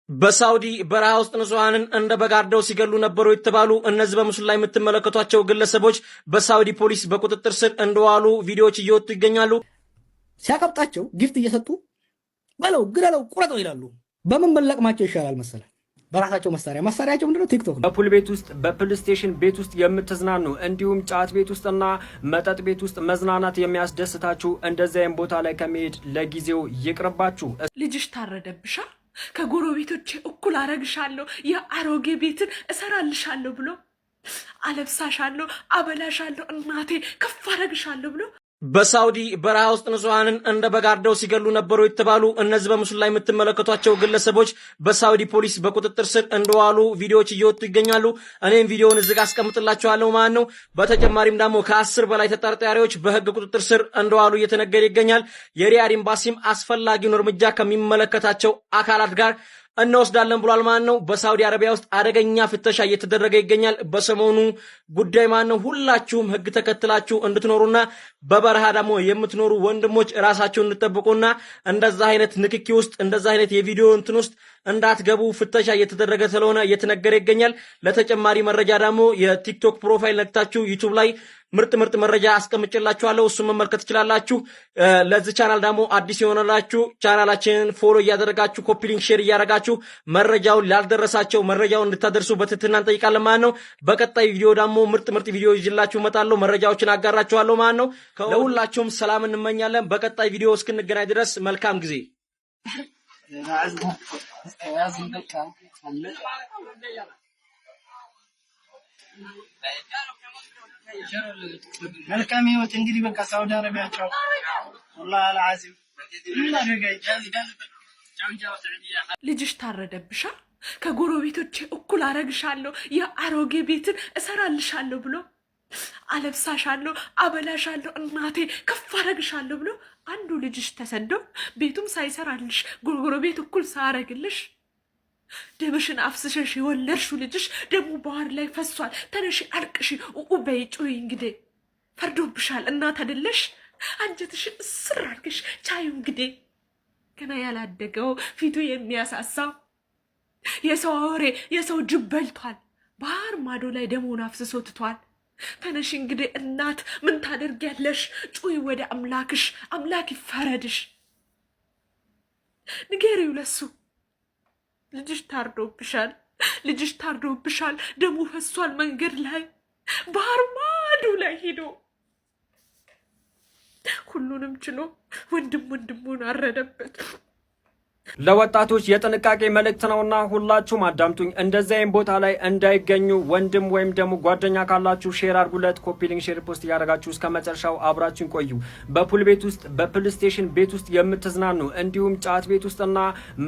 በሳውዲ በረሃ ውስጥ ንጹሃንን እንደ በጋርደው ሲገሉ ነበሩ የተባሉ እነዚህ በምስሉ ላይ የምትመለከቷቸው ግለሰቦች በሳውዲ ፖሊስ በቁጥጥር ስር እንደዋሉ ቪዲዮዎች እየወጡ ይገኛሉ። ሲያቀብጣቸው ጊፍት እየሰጡ በለው ግደለው ቁረጠው ይላሉ። በምን በለቅማቸው ይሻላል መሰለ? በራሳቸው መሳሪያቸው ምንድነው? ቲክቶክ ነው። በፑል ቤት ውስጥ በፕሌይስቴሽን ቤት ውስጥ የምትዝናኑ እንዲሁም ጫት ቤት ውስጥና መጠጥ ቤት ውስጥ መዝናናት የሚያስደስታችሁ እንደዚያም ቦታ ላይ ከመሄድ ለጊዜው ይቅርባችሁ። ልጅሽ ታረደብሻ ከጎረቤቶቼ እኩል አረግሻለሁ የአሮጌ ቤትን እሰራልሻለሁ ብሎ አለብሳሻለሁ አበላሻለሁ እናቴ ከፍ አረግሻለሁ ብሎ በሳውዲ በረሃ ውስጥ ንጹሃንን እንደ በጋርደው ሲገሉ ነበሩ የተባሉ እነዚህ በምስሉ ላይ የምትመለከቷቸው ግለሰቦች በሳውዲ ፖሊስ በቁጥጥር ስር እንደዋሉ ቪዲዮዎች እየወጡ ይገኛሉ። እኔም ቪዲዮውን እዚህ ጋር አስቀምጥላችኋለሁ ማለት ነው። በተጨማሪም ደግሞ ከ10 በላይ ተጠርጣሪዎች በህግ ቁጥጥር ስር እንደዋሉ እየተነገረ ይገኛል። የሪያድ ኤምባሲም አስፈላጊውን እርምጃ ከሚመለከታቸው አካላት ጋር እንወስዳለን ብሏል ማለት ነው። በሳውዲ አረቢያ ውስጥ አደገኛ ፍተሻ እየተደረገ ይገኛል። በሰሞኑ ጉዳይ ማለት ነው ሁላችሁም ህግ ተከትላችሁ እንድትኖሩና በበረሃ ደግሞ የምትኖሩ ወንድሞች ራሳችሁን እንድትጠብቁና እንደዛ አይነት ንክኪ ውስጥ እንደዛ አይነት የቪዲዮ እንትን ውስጥ እንዳትገቡ ፍተሻ እየተደረገ ስለሆነ እየተነገረ ይገኛል። ለተጨማሪ መረጃ ደግሞ የቲክቶክ ፕሮፋይል ነክታችሁ ዩቲዩብ ላይ ምርጥ መረጃ አስቀምጬላችኋለሁ። እሱን መመልከት ትችላላችሁ። ለዚህ ቻናል ደግሞ አዲስ የሆነላችሁ ቻናላችንን ፎሎ እያደረጋችሁ ኮፒ ሊንክ ሼር እያደረጋችሁ መረጃውን ላልደረሳቸው መረጃውን እንድታደርሱ በትህትና እንጠይቃለን ማለት ነው። በቀጣይ ቪዲዮ ደግሞ ምርጥ ቪዲዮ ይዤላችሁ እመጣለሁ። መረጃዎችን አጋራችኋለሁ ማለት ነው። ለሁላችሁም ሰላም እንመኛለን። በቀጣይ ቪዲዮ እስክንገናኝ ድረስ መልካም ጊዜ። መልካም ህይወት እንግዲህ በቃ ሳውዲ አረቢያ ቻው والله العظيم ልጅሽ ታረደብሻ ከጎረቤቶቼ እኩል አረግሻለሁ የአሮጌ ቤትን እሰራልሻለሁ ብሎ አለብሳሻለሁ አበላሻለሁ እናቴ ከፍ አረግሻለሁ ብሎ አንዱ ልጅሽ ተሰዶ ቤቱም ሳይሰራልሽ ጎረቤት እኩል ሳረግልሽ ደምሽን አፍስሸሽ የወለድሽው ልጅሽ ደሙ ባህር ላይ ፈሷል። ተነሺ አልቅሺ ኡበይ ጩይ እንግዲህ ፈርዶብሻል እናት አይደለሽ? አንጀትሽን እስር አድርገሽ ቻዩ እንግዲህ ገና ያላደገው ፊቱ የሚያሳሳው የሰው አውሬ የሰው ጅብ በልቷል። ባህር ማዶ ላይ ደሙን አፍስሶ ትቷል። ተነሺ እንግዲህ እናት ምን ታደርጊያለሽ? ጩይ ወደ አምላክሽ፣ አምላክ ይፈረድሽ። ንገሪው ለሱ ልጅሽ ታርዶብሻል ደሙ ፈሷል መንገድ ላይ ባህር ማዶ ላይ ሄዶ ሁሉንም ችሎ ወንድሙን አረደበት። ለወጣቶች የጥንቃቄ መልእክት ነውና ሁላችሁም አዳምጡኝ። እንደዚያም ቦታ ላይ እንዳይገኙ ወንድም ወይም ደግሞ ጓደኛ ካላችሁ ሼር አድርጉለት። ኮፒ ሊንክ ሼር ፖስት ያደርጋችሁ እስከ መጨረሻው አብራችሁን ቆዩ። በፑል ቤት ውስጥ በፕሌይስቴሽን ቤት ውስጥ የምትዝናኑ እንዲሁም ጫት ቤት ውስጥና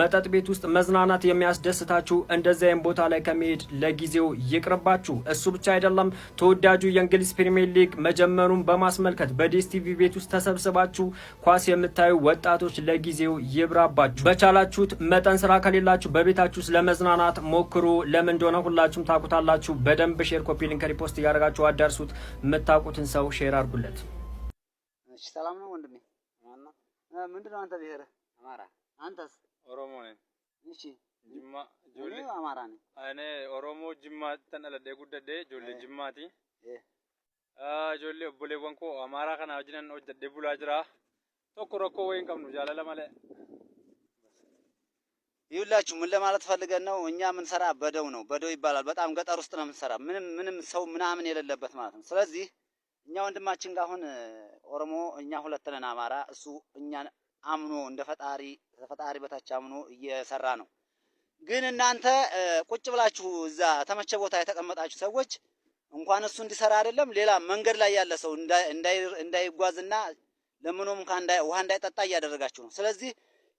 መጠጥ ቤት ውስጥ መዝናናት የሚያስደስታችሁ እንደዚያም ቦታ ላይ ከመሄድ ለጊዜው ይቅርባችሁ። እሱ ብቻ አይደለም፣ ተወዳጁ የእንግሊዝ ፕሪሚየር ሊግ መጀመሩን በማስመልከት በዲኤስቲቪ ቤት ውስጥ ተሰብስባችሁ ኳስ የምታዩ ወጣቶች ለጊዜው ይብራባችሁ። ቻላችሁት መጠን ስራ ከሌላችሁ በቤታችሁ ስለመዝናናት ሞክሩ። ለምን እንደሆነ ሁላችሁም ታውቁታላችሁ። በደንብ ሼር ኮፒ ሊንክ ሪፖስት ያደርጋችሁ አዳርሱት። የምታውቁትን ሰው ሼር አድርጉለት። እሺ ሰላም ነው ወንድሜ? ምንድነው አንተ ብሄር? አማራ። አንተስ? ኦሮሞ ነኝ። እሺ ጅማ ጆሌ አማራ ነኝ። እኔ ኦሮሞ ጅማ ተነለደ ጉደደ ጆሌ ጅማቲ ጆሌ ኦቦሌ ወንኮ አማራ ከና ወጅነን ወጀደ ቡላ ጅራ ቶኮ ወይን ቀምኑ ጃላለ ማለት ይውላችሁ ምን ለማለት ፈልገን ነው? እኛ ምን ሰራ በደው ነው። በደው ይባላል። በጣም ገጠር ውስጥ ነው የምንሰራ። ምንም ሰው ምናምን የሌለበት ማለት ነው። ስለዚህ እኛ ወንድማችን ጋር አሁን ኦሮሞ እኛ ሁለት ነን አማራ። እሱ እኛን አምኖ እንደ ፈጣሪ በታች አምኖ እየሰራ ነው። ግን እናንተ ቁጭ ብላችሁ እዛ ተመቸ ቦታ የተቀመጣችሁ ሰዎች እንኳን እሱ እንዲሰራ አይደለም ሌላ መንገድ ላይ ያለ ሰው እንዳይጓዝና ለምንም ውሃ እንዳይጠጣ እያደረጋችሁ ነው። ስለዚህ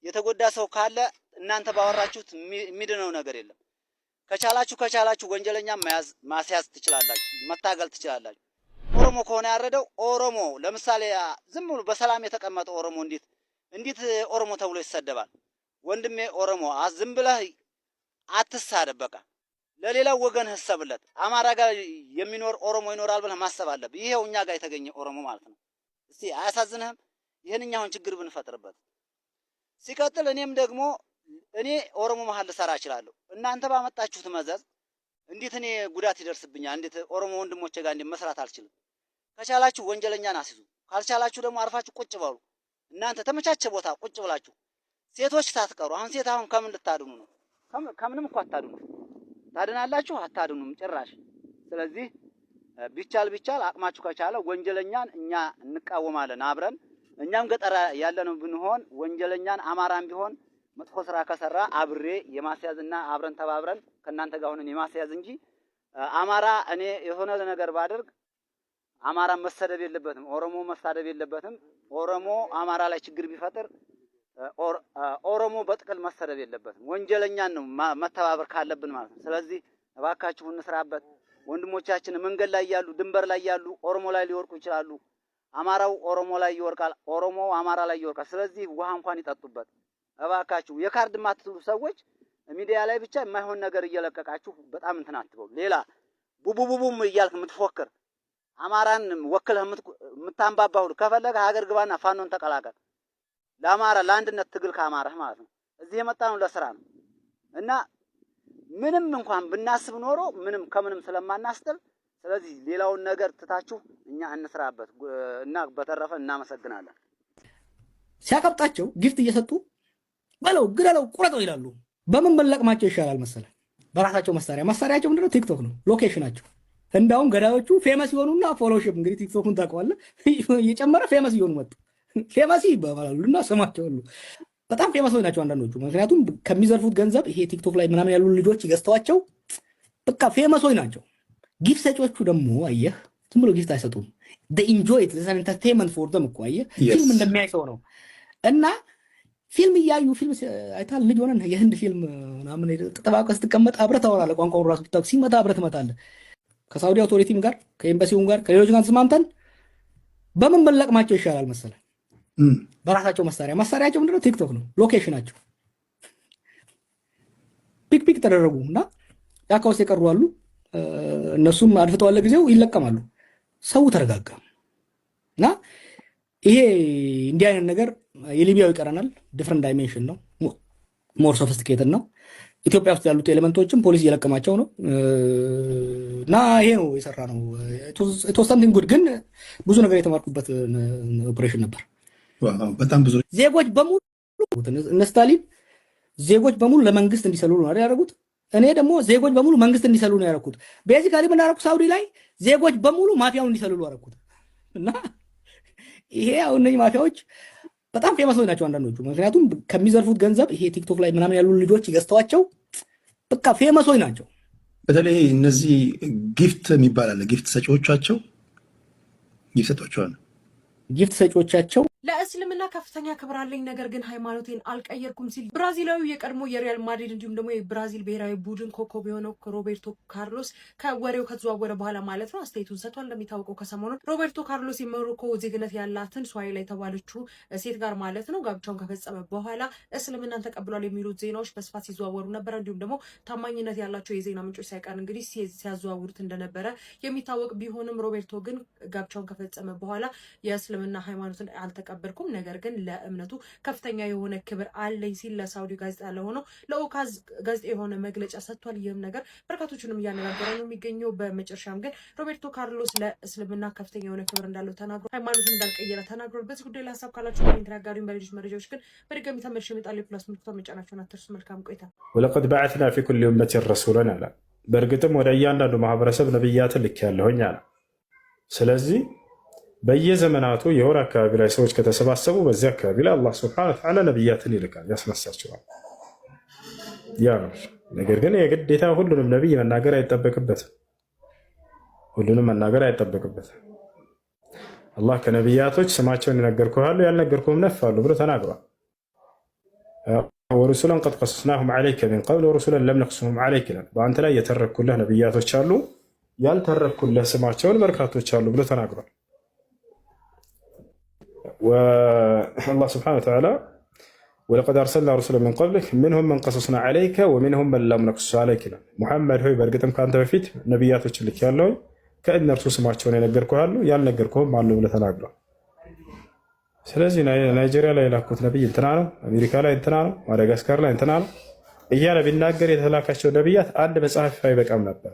የተጎዳ ሰው ካለ እናንተ ባወራችሁት የሚድነው ነገር የለም። ከቻላችሁ ወንጀለኛ ማስያዝ ትችላላችሁ፣ መታገል ትችላላችሁ። ኦሮሞ ከሆነ ያረደው ኦሮሞ ለምሳሌ ዝም ብሎ በሰላም የተቀመጠ ኦሮሞ እንዴት ኦሮሞ ተብሎ ይሰደባል? ወንድሜ ኦሮሞ ዝም ብለህ አትሳደብ። በቃ ለሌላው ወገን ህሰብለት። አማራ ጋር የሚኖር ኦሮሞ ይኖራል ብለህ ማሰብ አለብህ። ይሄው እኛ ጋር የተገኘ ኦሮሞ ማለት ነው። እስቲ አያሳዝንህም? ይሄንኛውን ችግር ብንፈጥርበት ሲቀጥል እኔም ደግሞ እኔ ኦሮሞ መሀል ልሰራ እችላለሁ። እናንተ ባመጣችሁት መዘዝ እንዴት እኔ ጉዳት ይደርስብኛል? እንዴት ኦሮሞ ወንድሞቼ ጋር እንዴት መስራት አልችልም? ከቻላችሁ ወንጀለኛን አስይዙ፣ ካልቻላችሁ ደግሞ አርፋችሁ ቁጭ በሉ። እናንተ ተመቻቸ ቦታ ቁጭ ብላችሁ ሴቶች ሳትቀሩ። አሁን ሴት አሁን ከምን ልታድኑ ነው? ከምንም እኮ አታድኑ። ታድናላችሁ? አታድኑም ጭራሽ። ስለዚህ ቢቻል አቅማችሁ ከቻለ ወንጀለኛን እኛ እንቃወማለን አብረን። እኛም ገጠር ያለነው ብንሆን ወንጀለኛን አማራም ቢሆን መጥፎ ስራ ከሰራ አብሬ የማስያዝና አብረን ተባብረን ከእናንተ ጋር ሆነን የማስያዝ እንጂ አማራ እኔ የሆነ ነገር ባደርግ አማራ መሰደብ የለበትም፣ ኦሮሞ መሳደብ የለበትም። ኦሮሞ አማራ ላይ ችግር ቢፈጥር ኦሮሞ በጥቅል መሰደብ የለበትም። ወንጀለኛን ነው መተባበር ካለብን ማለት ነው። ስለዚህ እባካችሁ እንስራበት። ወንድሞቻችን መንገድ ላይ ያሉ ድንበር ላይ ያሉ ኦሮሞ ላይ ሊወርቁ ይችላሉ። አማራው ኦሮሞ ላይ ይወርቃል፣ ኦሮሞ አማራ ላይ ይወርቃል። ስለዚህ ውሃ እንኳን ይጠጡበት እባካችሁ። የካርድ ማትሉ ሰዎች ሚዲያ ላይ ብቻ የማይሆን ነገር እየለቀቃችሁ በጣም እንትን አትበሉ። ሌላ ቡቡቡቡም እያልክ የምትፎክር አማራን ወክለህ የምታንባባ ሁሉ ከፈለገ ሀገር ግባና ፋኖን ተቀላቀል። ለአማራ ለአንድነት ትግል ከአማራህ ማለት ነው። እዚህ የመጣ ነው ለስራ ነው እና ምንም እንኳን ብናስብ ኖሮ ምንም ከምንም ስለማናስጥል፣ ስለዚህ ሌላውን ነገር ትታችሁ እኛ እንስራበት እና በተረፈ እናመሰግናለን። ሲያቀብጣቸው ጊፍት እየሰጡ በለው ግደለው ቁረጠው ይላሉ። በምን በለቅማቸው ይሻላል መሰለህ? በራሳቸው መሳሪያቸው ምንድነው? ቲክቶክ ነው ሎኬሽናቸው። እንዳውም ገዳዮቹ ፌመስ ይሆኑና ፎሎሺፕ እንግዲህ ቲክቶክን ታውቀዋለህ እየጨመረ ፌመስ ይሆኑ መጡ። ፌመስ ይባላሉና ስማቸው ሁሉ በጣም ፌመሶች ናቸው አንዳንዶቹ። ምክንያቱም ከሚዘርፉት ገንዘብ ይሄ ቲክቶክ ላይ ምናምን ያሉ ልጆች ገዝተዋቸው በቃ ፌመሶች ናቸው። ጊፍት ሰጪዎቹ ደግሞ አየህ ዝም ብሎ ጊፍት አይሰጡም። ኢንጆይ ኢት ዘን ኢንተርቴይንመንት ፎር ዘም እኮ አየህ ፊልም እንደሚያይ ሰው ነው። እና ፊልም እያዩ ፊልም አይታል ልጅ ሆነን የህንድ ፊልም ምናምን ተጠባቀህ ስትቀመጥ አብረህ ታወራለህ። ቋንቋውን ራሱ ብታውቅ ሲመጣ አብረህ ትመጣለህ። ከሳውዲ አውቶሪቲም ጋር ከኤምባሲውም ጋር ከሌሎች ጋር ተስማምተን በምን በለቅማቸው ይሻላል መሰለህ? በራሳቸው መሳሪያቸው ምንድነው? ቲክቶክ ነው ሎኬሽናቸው። ፒክ ተደረጉ እና ጫካ ውስጥ የቀሩ አሉ። እነሱም አድፍጠዋል፣ ለጊዜው ይለቀማሉ። ሰው ተረጋጋ እና ይሄ እንዲህ አይነት ነገር የሊቢያው ይቀረናል። ዲፍረንት ዳይሜንሽን ነው፣ ሞር ሶፊስቲኬትድ ነው። ኢትዮጵያ ውስጥ ያሉት ኤሌመንቶችም ፖሊስ እየለቀማቸው ነው እና ይሄ ነው የሰራ ነው። ኢትወሰንቲንግ ጉድ ግን ብዙ ነገር የተማርኩበት ኦፕሬሽን ነበር። በጣም ብዙ ዜጎች በሙሉ እነ ስታሊን ዜጎች በሙሉ ለመንግስት እንዲሰልሉ ነው ያደረጉት። እኔ ደግሞ ዜጎች በሙሉ መንግስት እንዲሰልሉ ነው ያደረኩት። ቤዚካሊ ምን ያደረኩት ሳውዲ ላይ ዜጎች በሙሉ ማፊያውን እንዲሰልሉ ያደረኩት እና ይሄ አሁን እነዚህ ማፊያዎች በጣም ፌመሶች ናቸው አንዳንዶቹ። ምክንያቱም ከሚዘርፉት ገንዘብ ይሄ ቲክቶክ ላይ ምናምን ያሉ ልጆች ገዝተዋቸው በቃ ፌመሶች ናቸው። በተለይ እነዚህ ጊፍት የሚባል አለ። ጊፍት ሰጪዎቻቸው ጊፍት ሰጪዎቻቸው ለእስልምና ከፍተኛ ክብር አለኝ፣ ነገር ግን ሃይማኖቴን አልቀየርኩም ሲል ብራዚላዊ የቀድሞ የሪያል ማድሪድ እንዲሁም ደግሞ የብራዚል ብሔራዊ ቡድን ኮከብ የሆነው ሮቤርቶ ካርሎስ ከወሬው ከተዘዋወረ በኋላ ማለት ነው አስተያየቱን ሰጥቷል። እንደሚታወቀው ከሰሞኑን ሮቤርቶ ካርሎስ የሞሮኮ ዜግነት ያላትን ስዋሂሊ የተባለችው ሴት ጋር ማለት ነው ጋብቻውን ከፈጸመ በኋላ እስልምናን ተቀብሏል የሚሉት ዜናዎች በስፋት ሲዘዋወሩ ነበር። እንዲሁም ደግሞ ታማኝነት ያላቸው የዜና ምንጮች ሳይቀር እንግዲህ ሲያዘዋውሩት እንደነበረ የሚታወቅ ቢሆንም ሮቤርቶ ግን ጋብቻውን ከፈጸመ በኋላ የእስልምና ሃይማኖትን አልተቀበልኩም፣ ነገር ግን ለእምነቱ ከፍተኛ የሆነ ክብር አለኝ ሲል ለሳውዲ ጋዜጣ ለሆነው ለኦካዝ ጋዜጣ የሆነ መግለጫ ሰጥቷል። ይህም ነገር በርካቶችንም እያነጋገረ ነው የሚገኘው። በመጨረሻም ግን ሮቤርቶ ካርሎስ ለእስልምና ከፍተኛ የሆነ ክብር እንዳለው ተናግሮ ሃይማኖቱን እንዳልቀየረ ተናግሯል። በዚህ ጉዳይ ላይ ሀሳብ ካላችሁ ኮሜንት ያጋሩኝ። በሌሎች መረጃዎች ግን በድጋሚ ተመልሼ እመጣለሁ። ፕላስ ምልክቷን መጫናችሁን አትርሱ። መልካም ቆይታ። ወለቀድ በዐትና ፊ ኩሊ ኡመቲን ረሱለን አለ። በእርግጥም ወደ እያንዳንዱ ማህበረሰብ ነብያትን ልኬያለሁኝ አለ። ስለዚህ በየዘመናቱ የሆነ አካባቢ ላይ ሰዎች ከተሰባሰቡ በዚህ አካባቢ ላይ አላህ ሱብሓነሁ ወተዓላ ነብያትን ይልካል፣ ያስነሳቸዋል። ያ ነው። ነገር ግን የግዴታ ሁሉንም ነብይ መናገር አይጠበቅበትም። አላህ ከነብያቶች ስማቸውን የነገርኩህ ያልነገርኩህም ነፍ አሉ ብሎ ተናግሯል። ወሩሱለን ቀድ ቀሰስናሁም ዐለይከ ሚን ቀብል ወሩሱለን ለም ነቅሱስሁም ዐለይክ ይላል። በአንተ ላይ የተረኩልህ ነብያቶች አሉ፣ ያልተረኩልህ ስማቸውን በርካቶች አሉ ብሎ ተናግሯል። والله سبحانه وتعالى ولقد أرسلنا رسلا من قبلك منهم من قصصنا عليك ومنهم من لم نقص عليك محمد هو برقتم كانت بفيت نبياتك اللي كانوا كأن رسول سماعتهم ينقركوا هالو ينقركم معلو ولا تناقلوا ስለዚህ ናይጄሪያ ላይ ላኩት ነብይ እንትና ነው፣ አሜሪካ ላይ እንትና ነው፣ ማዳጋስካር ላይ እንትና ነው። እያለ ቢናገር የተላካቸው ነቢያት አንድ መጽሐፍ አይበቃም ነበር።